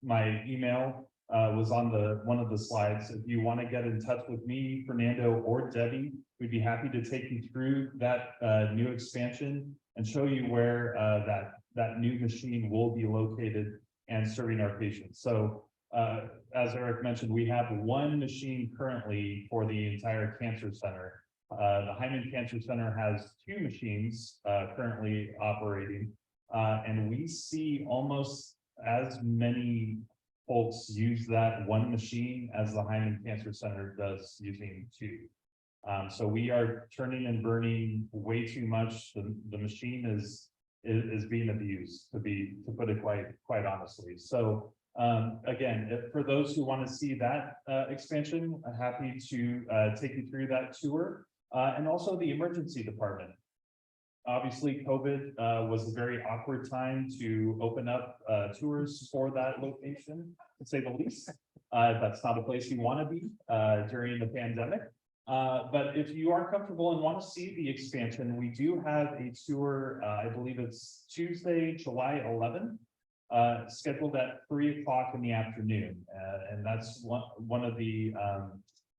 My email was on one of the slides. If you want to get in touch with me, Fernando, or Debbie, we'd be happy to take you through that new expansion and show you where that new machine will be located and serving our patients. So as Eric mentioned, we have one machine currently for the entire cancer center. The Hyman Cancer Center has 2 machines currently operating, and we see almost as many folks use that one machine as the Hyman Cancer Center does using 2. So we are turning and burning way too much. The machine is being abused, to put it quite honestly. So again, for those who want to see that expansion, I'm happy to take you through that tour. and also the emergency department. Obviously, COVID was a very awkward time to open up tours for that location, to say the least. That's not a place you want to be during the pandemic. But if you are comfortable and want to see the expansion, we do have a tour, I believe it's Tuesday, July 11th, scheduled at 3 o'clock in the afternoon. And that's one of the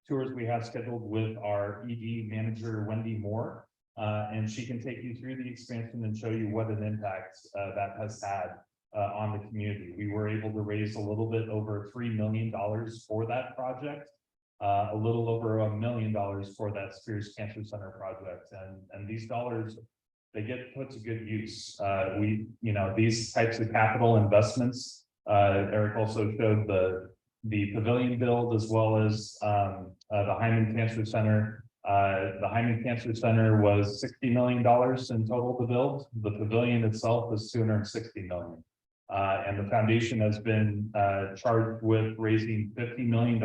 tours we have scheduled with our ED manager, Wendy Moore. And she can take you through the expansion and show you what an impact that has had on the community. We were able to raise a little bit over $3 million for that project. A little over $1 million for that Spears Cancer Center project, and these dollars, they get put to good use. These types of capital investments. Eric also showed the pavilion build as well as the Hyman Cancer Center. The Hyman Cancer Center was $60 million in total to build. The pavilion itself is $260 million. And the foundation has been charged with raising $50 million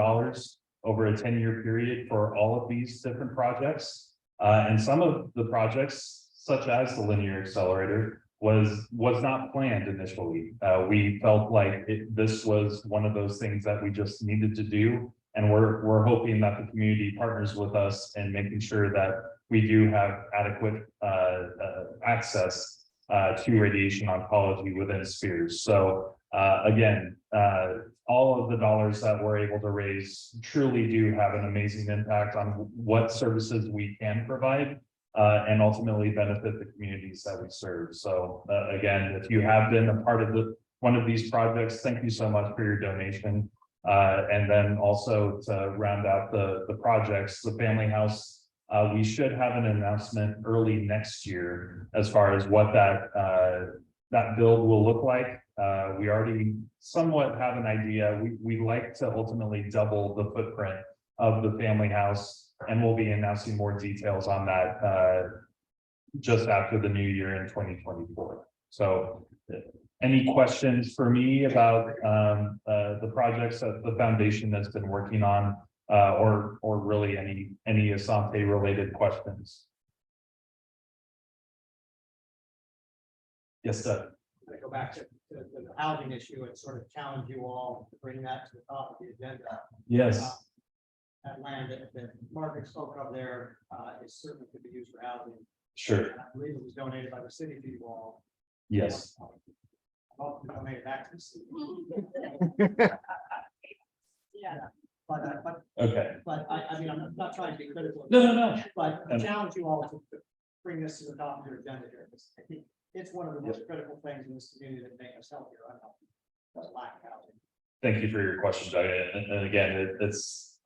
over a 10-year period for all of these different projects. And some of the projects, such as the linear accelerator, was not planned initially. We felt like this was one of those things that we just needed to do. And we're hoping that the community partners with us in making sure that we do have adequate access to radiation oncology within Spears. So again, all of the dollars that we're able to raise truly do have an amazing impact on what services we can provide and ultimately benefit the communities that we serve. So again, if you have been a part of one of these projects, thank you so much for your donation. And then also to round out the projects, the family house, we should have an announcement early next year as far as what that build will look like. We already somewhat have an idea. We like to ultimately double the footprint of the family house, and we'll be announcing more details on that just after the new year in 2024. So any questions for me about the projects that the foundation has been working on, or really any Asante related questions? Yes, sir. I go back to the housing issue and sort of challenge you all to bring that to the top of the agenda. Yes. That land that Margaret spoke of there is certainly could be used for housing. Sure. And I believe it was donated by the city to you all. Yes. I'll donate it back to the city. Yeah. But Okay. I mean, I'm not trying to be critical. No. But I challenge you all to bring this to the top of your agenda here, because I think it's one of the most critical things in this community that make us healthier. Lack of housing. Thank you for your question, Doug. And again,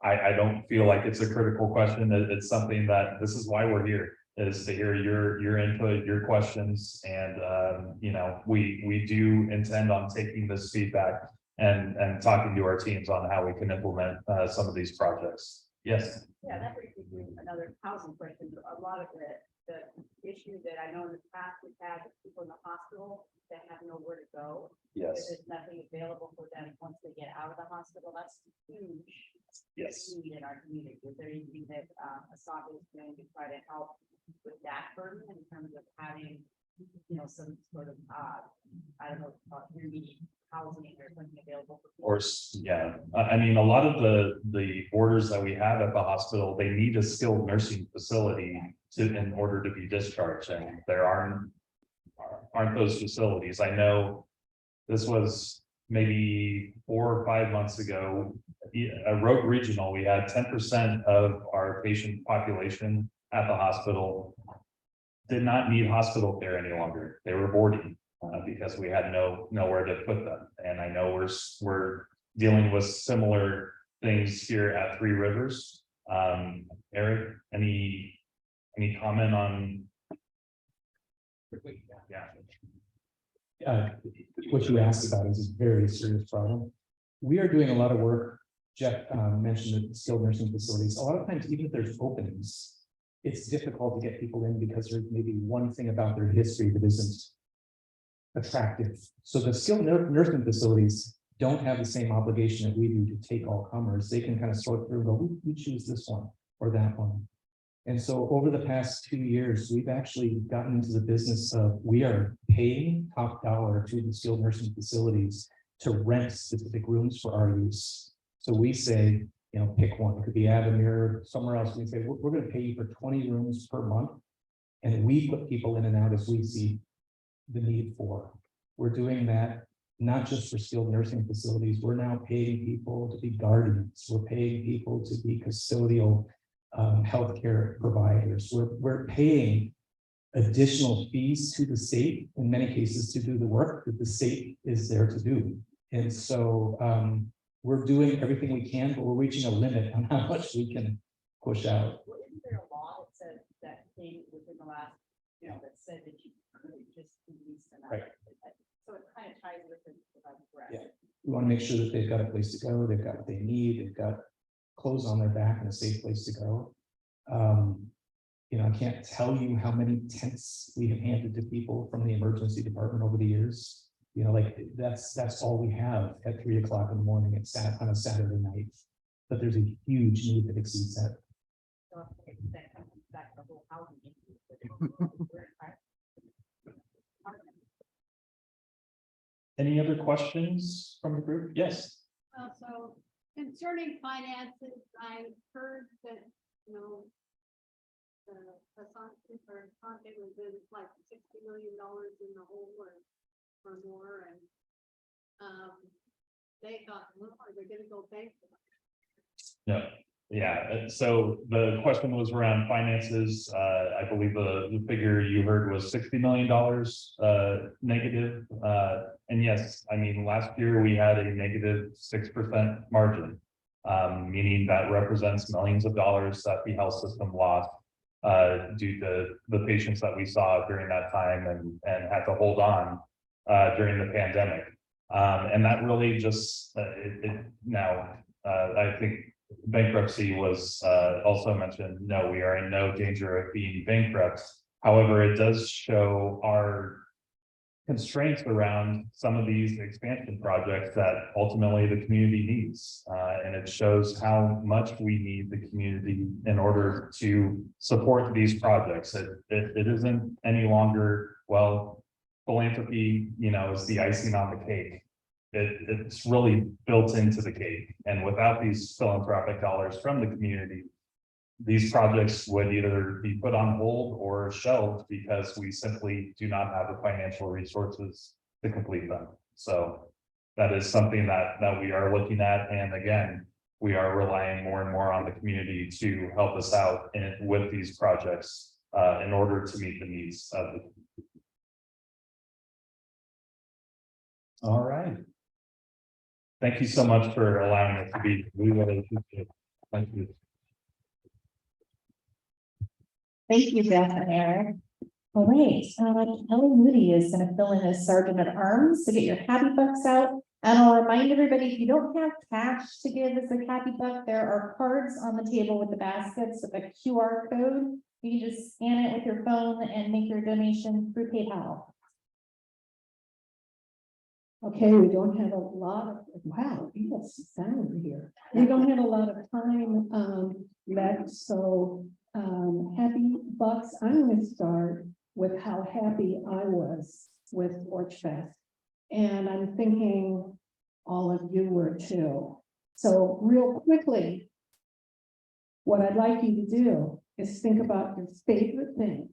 I don't feel like it's a critical question. It's something that this is why we're here, is to hear your input, your questions. And, we do intend on taking this feedback and talking to our teams on how we can implement some of these projects. Yes. Yeah, that brings me to another housing question. A lot of the issue that I know in the past we've had with people in the hospital that have nowhere to go. Yes. There's nothing available for them once they get out of the hospital. That's huge. Yes. Need in our community. Is there anything that Asante is doing to try to help with that burden in terms of having, some sort of I don't know, community housing or something available for people? Or, yeah, I mean, a lot of the orders that we have at the hospital, they need a skilled nursing facility in order to be discharged, and there aren't those facilities. I know this was maybe 4 or 5 months ago, a Rogue Regional, we had 10% of our patient population at the hospital did not need hospital care any longer. They were boarding because we had nowhere to put them. And I know we're dealing with similar things here at Three Rivers. Eric, any comment on? Yeah. What you asked about is a very serious problem. We are doing a lot of work. Jeff mentioned the skilled nursing facilities. A lot of times, even if there's openings, it's difficult to get people in because there's maybe one thing about their history that isn't attractive. So the skilled nursing facilities don't have the same obligation that we do to take all comers. They can kind of sort through, we choose this one or that one. And so over the past 2 years, we've actually gotten into the business of, we are paying top dollar to the skilled nursing facilities to rent specific rooms for our use. So we say, you know, pick one, it could be Avamere, somewhere else, we say, we're gonna pay you for 20 rooms per month. And we put people in and out as we see the need for. We're doing that not just for skilled nursing facilities, we're now paying people to be guardians, we're paying people to be custodial healthcare providers. We're paying additional fees to the state in many cases to do the work that the state is there to do. And so we're doing everything we can, but we're reaching a limit on how much we can push out. Well, isn't there a law that says that came within the last, you know, that said that you couldn't just release them out? Right. So it kind of ties with it, if I'm correct. Yeah. We want to make sure that they've got a place to go, they've got what they need, they've got clothes on their back and a safe place to go. You know, I can't tell you how many tents we have handed to people from the emergency department over the years. You know, like that's all we have at 3 o'clock in the morning on a Saturday night. But there's a huge need that exceeds that. So that comes back to the whole housing issue. Any other questions from the group? Yes. So concerning finances, I heard that, you know, Asante was in like $60 million in the hole or more, and they thought, well, are they gonna go bankrupt? No, yeah, so the question was around finances. I believe the figure you heard was $60 million negative. And yes, I mean, last year we had a negative 6% margin, meaning that represents millions of dollars that the health system lost due to the patients that we saw during that time and had to hold on during the pandemic. And that really just, I think bankruptcy was also mentioned. No, we are in no danger of being bankrupt. However, it does show our constraints around some of these expansion projects that ultimately the community needs. And it shows how much we need the community in order to support these projects. It isn't any longer, well, philanthropy, you know, is the icing on the cake. It's really built into the cake. And without these philanthropic dollars from the community, these projects would either be put on hold or shelved because we simply do not have the financial resources to complete them. So that is something that we are looking at. And again, we are relying more and more on the community to help us out with these projects in order to meet the needs of the community. All right. Thank you so much for allowing us to be. We really appreciate it. Thank you. Thank you, Beth and Eric. All right, Kelly Moody is going to fill in as Sergeant at Arms to get your happy bucks out. And I'll remind everybody, if you don't have cash to give as a happy buck, there are cards on the table with the baskets with a QR code. You can just scan it with your phone and make your donation through PayPal. Okay, we don't have a lot of, wow, yes, sound here. We don't have a lot of time left, so happy bucks. I'm going to start with how happy I was with Porch Fest. And I'm thinking all of you were too. So real quickly, what I'd like you to do is think about your favorite thing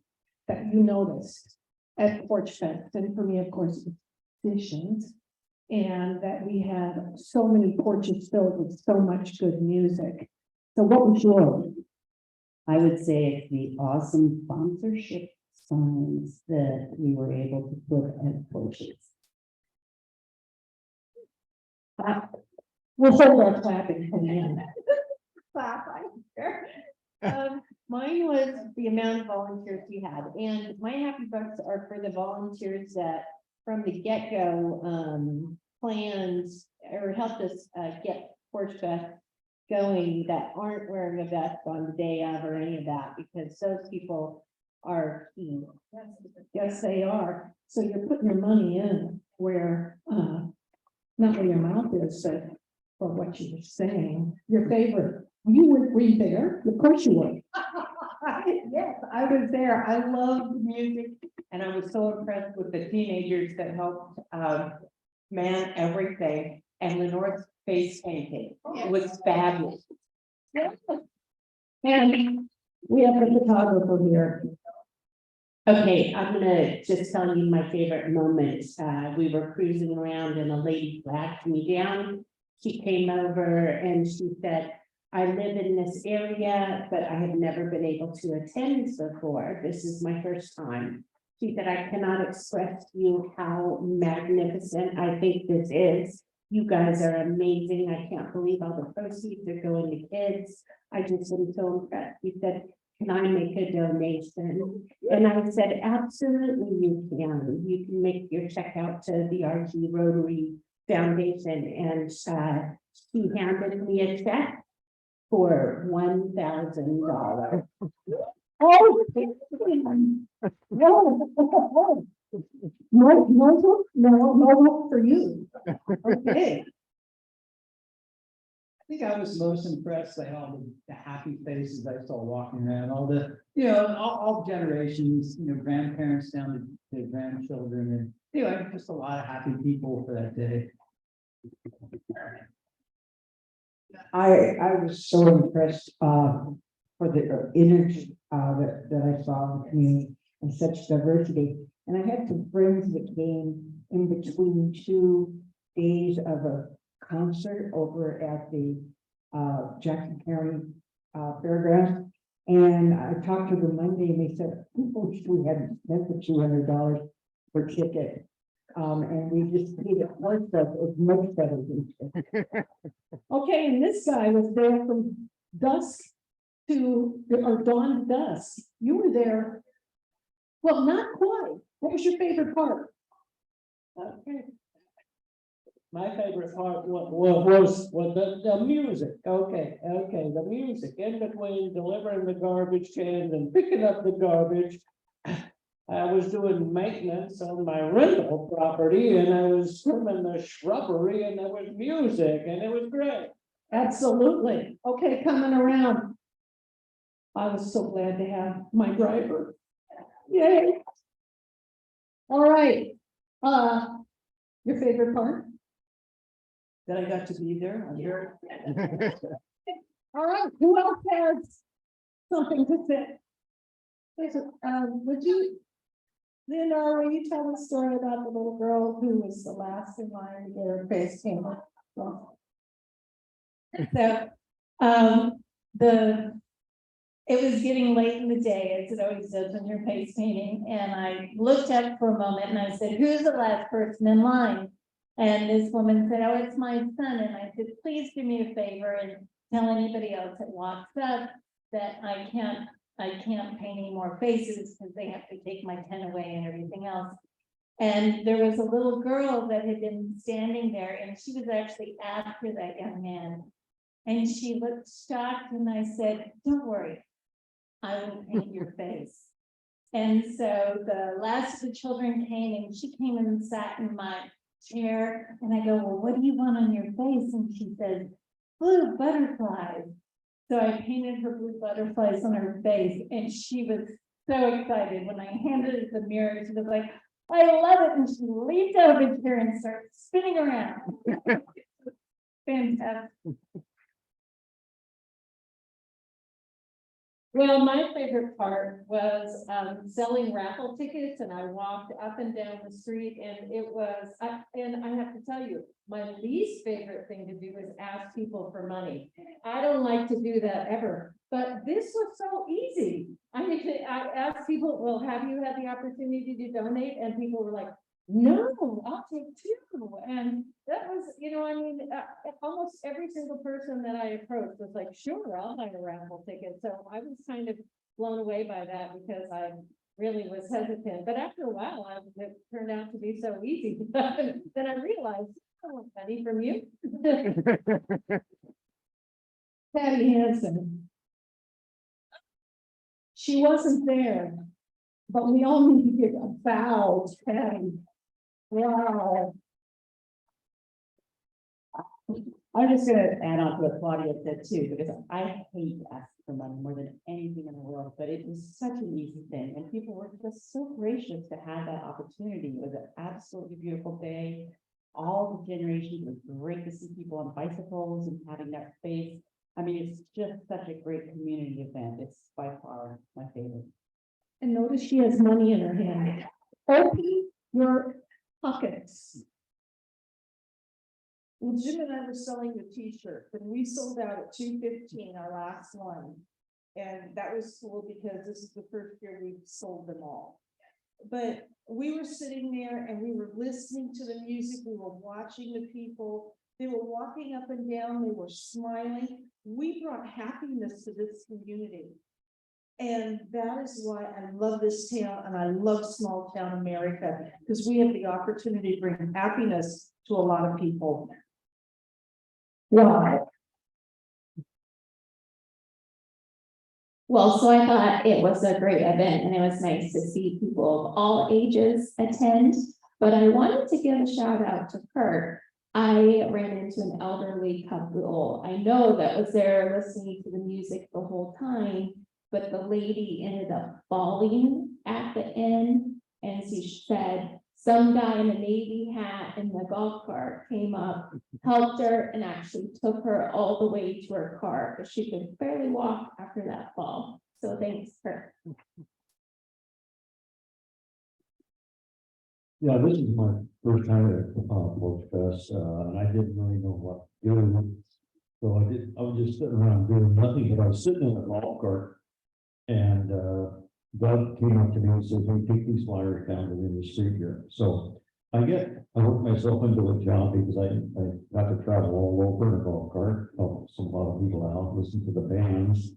that you noticed at Porch Fest. And for me, of course, musicians, and that we had so many porches filled with so much good music. So what was yours? I would say it's the awesome sponsorship signs that we were able to put at porches. We'll hold our clapping for the end. Clap, mine was the amount of volunteers we had, and my happy bucks are for the volunteers that from the get-go planned or helped us get Porch Fest going, that aren't wearing a vest on the day of or any of that, because those people are key. Yes, they are. So you're putting your money in where, not where your mouth is, but for what you were saying. Your favorite, were you there? Of course you were. Yes, I was there. I loved the music and I was so impressed with the teenagers that helped man everything. And Lenore's face painting was fabulous. And we have a photographer here. Okay, I'm gonna just tell you my favorite moment. We were cruising around and a lady flagged me down. She came over and she said, I live in this area, but I have never been able to attend before. This is my first time. She said, I cannot express to you how magnificent I think this is. You guys are amazing. I can't believe all the proceeds are going to kids. I just am so impressed. She said, can I make a donation? And I said, absolutely you can. You can make your check out to the RG Rotary Foundation. And she handed me a check for $1,000. Oh. No, for you. Okay. I think I was most impressed by all the happy faces I saw walking around, all the, you know, all generations, you know, grandparents down to grandchildren, and, you know, just a lot of happy people for that day. I was so impressed for the energy that I saw in the community and such diversity. And I had some friends that came in between 2 days of a concert over at the Jackson County Fairgrounds. And I talked to them Monday and they said, we hadn't spent the $200 per ticket. And we just paid it once, but it's much better than. Okay, and this guy was there from dusk to, or dawn to dusk. You were there. Well, not quite. What was your favorite part? Okay. My favorite part was the music. Okay, the music in between delivering the garbage cans and picking up the garbage. I was doing maintenance on my rental property and I was trimming the shrubbery and there was music and it was great. Absolutely. Okay, coming around. I was so glad to have my driver. Yay. All right. Your favorite part? That I got to be there. I'm here. All right, who else has something to say? Would you, Leonora, will you tell the story about the little girl who was the last in line to get her face painted? So, it was getting late in the day, as it always does when you're face painting, and I looked up for a moment and I said, who's the last person in line? And this woman said, oh, it's my son. And I said, please do me a favor and tell anybody else that walks up that I can't paint any more faces because they have to take my pen away and everything else. And there was a little girl that had been standing there and she was actually after that young man. And she looked shocked and I said, don't worry, I will paint your face. And so the last of the children came and she came and sat in my chair and I go, well, what do you want on your face? And she said, blue butterflies. So I painted her blue butterflies on her face and she was so excited. When I handed her the mirror, she was like, I love it. And she leaped out of the chair and started spinning around. Fantastic. Well, my favorite part was selling raffle tickets, and I walked up and down the street, and it was, and I have to tell you, my least favorite thing to do is ask people for money. I don't like to do that ever, but this was so easy. I asked people, well, have you had the opportunity to donate? And people were like, no, I'll take 2. And that was, you know, I mean, almost every single person that I approached was like, sure, I'll buy a raffle ticket. So I was kind of blown away by that because I really was hesitant. But after a while, it turned out to be so easy. Then I realized, I want money from you. Patty Hansen. She wasn't there, but we all need to give a bow to Patty. Wow. I'm just gonna add on to what Claudia said too, because I hate asking for money more than anything in the world, but it was such an easy thing, and people were just so gracious to have that opportunity. It was an absolutely beautiful day. All the generations, it was great to see people on bicycles and having that space. I mean, it's just such a great community event. It's by far my favorite. And notice she has money in her hand. Open your pockets. Well, Jim and I were selling the t-shirts and we sold out at 2:15, our last one. And that was cool because this is the first year we've sold them all. But we were sitting there and we were listening to the music, we were watching the people. They were walking up and down, they were smiling. We brought happiness to this community. And that is why I love this town and I love small town America, because we have the opportunity to bring happiness to a lot of people. Wow. Well, so I thought it was a great event and it was nice to see people of all ages attend, but I wanted to give a shout out to Kurt. I ran into an elderly couple. I know that was there listening to the music the whole time, but the lady ended up falling at the end. And she said, some guy in a Navy hat and the golf cart came up, helped her and actually took her all the way to her car, but she could barely walk after that fall. So thanks, Kurt. Yeah, this is my first time at Porch Fest, and I didn't really know what doing. So I was just sitting around doing nothing, but I was sitting in a golf cart. And Doug came up to me and said, hey, take these flyers down to the street here. So I worked myself into a job because I got to travel all over in a golf cart, help a lot of people out, listen to the bands.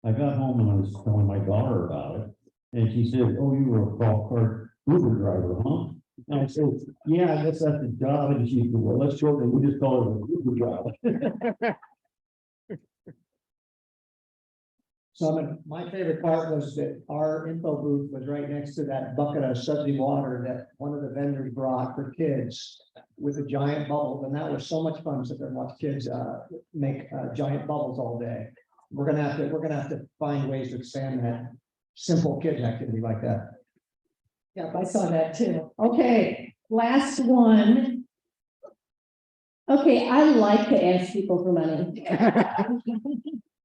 I got home and I was telling my daughter about it. And she said, oh, you were a golf cart Uber driver, huh? And I said, yeah, I guess that's the job. And she said, well, let's shorten it. We just call it an Uber driver. So my favorite part was that our info booth was right next to that bucket of sudsy water that one of the vendors brought for kids with a giant bubble. And that was so much fun to sit there and watch kids make giant bubbles all day. We're gonna have to find ways to expand that simple kids activity like that. Yep, I saw that too. Okay, last one. Okay, I like to ask people for money.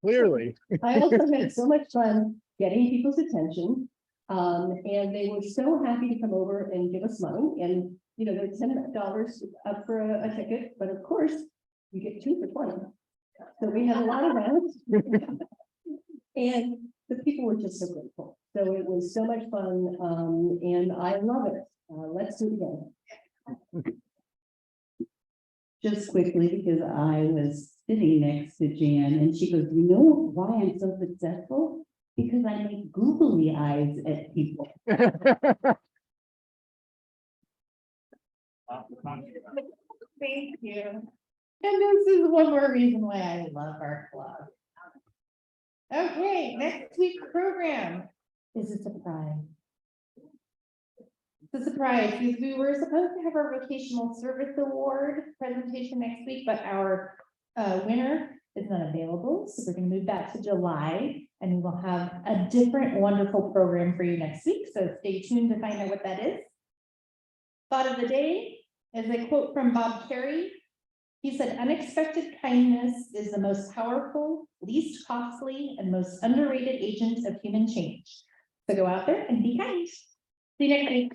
Clearly. I also had so much fun getting people's attention. And they were so happy to come over and give us money. And, you know, they're $10 up for a ticket, but of course, you get 2 for 20. So we had a lot of that. And the people were just so grateful. So it was so much fun. And I love it. Let's do it again. Just quickly, because I was sitting next to Jan and she goes, you know why I'm so successful? Because I make googly eyes at people. Thank you. And this is one more reason why I love our club. Okay, next week's program is a surprise. It's a surprise because we were supposed to have our vocational service award presentation next week, but our winner is not available. So we're going to move that to July and we will have a different wonderful program for you next week. So stay tuned to find out what that is. Thought of the day is a quote from Bob Carey. He said, unexpected kindness is the most powerful, least costly, and most underrated agent of human change. So go out there and be kind. See you next week.